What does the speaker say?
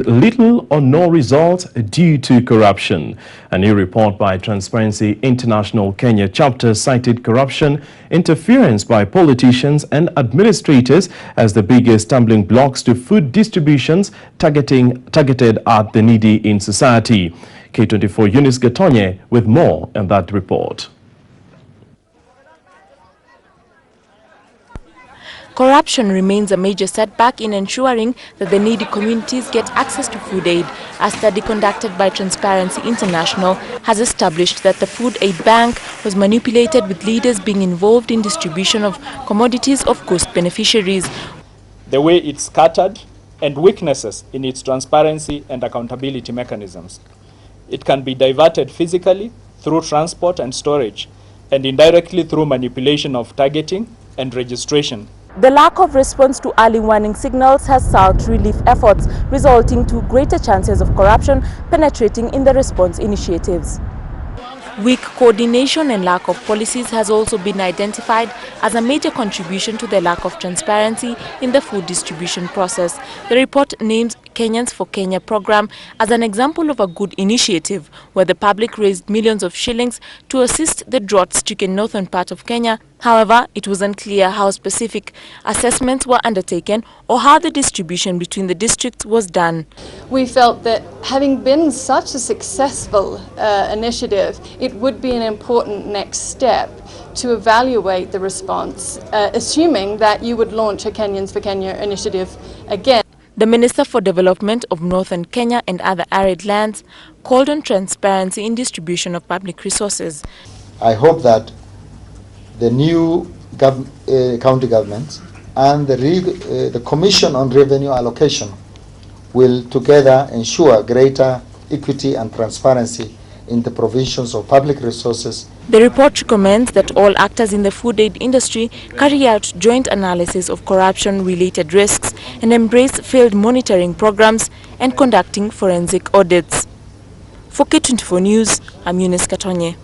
little or no results due to corruption. A new report by Transparency International Kenya chapter cited corruption, interference by politicians and administrators as the biggest stumbling blocks to food distributions targeted at the needy in society. K24 Eunice Gatonye with more in that report. Corruption remains a major setback in ensuring that the needy communities get access to food aid. A study conducted by Transparency International has established that the food aid bank was manipulated, with leaders being involved in distribution of commodities of coast beneficiaries. The way it's scattered and weaknesses in its transparency and accountability mechanisms. It can be diverted physically through transport and storage, and indirectly through manipulation of targeting and registration. The lack of response to early warning signals has stalled relief efforts, resulting to greater chances of corruption penetrating in the response initiatives. Weak coordination and lack of policies has also been identified as a major contribution to the lack of transparency in the food distribution process. The report names Kenyans for Kenya program as an example of a good initiative, where the public raised millions of shillings to assist the drought-stricken northern part of Kenya. However, it was unclear how specific assessments were undertaken or how the distribution between the districts was done. We felt that having been such a successful initiative, it would be an important next step to evaluate the response, assuming that you would launch a Kenyans for Kenya initiative again. The Minister for Development of Northern Kenya and other arid lands called on transparency in distribution of public resources. I hope that the new county governments and the Commission on Revenue Allocation will together ensure greater equity and transparency in the provisions of public resources. The report recommends that all actors in the food aid industry carry out joint analysis of corruption-related risks and embrace field monitoring programs and conducting forensic audits. For K24 News, I'm Eunice Gatonye.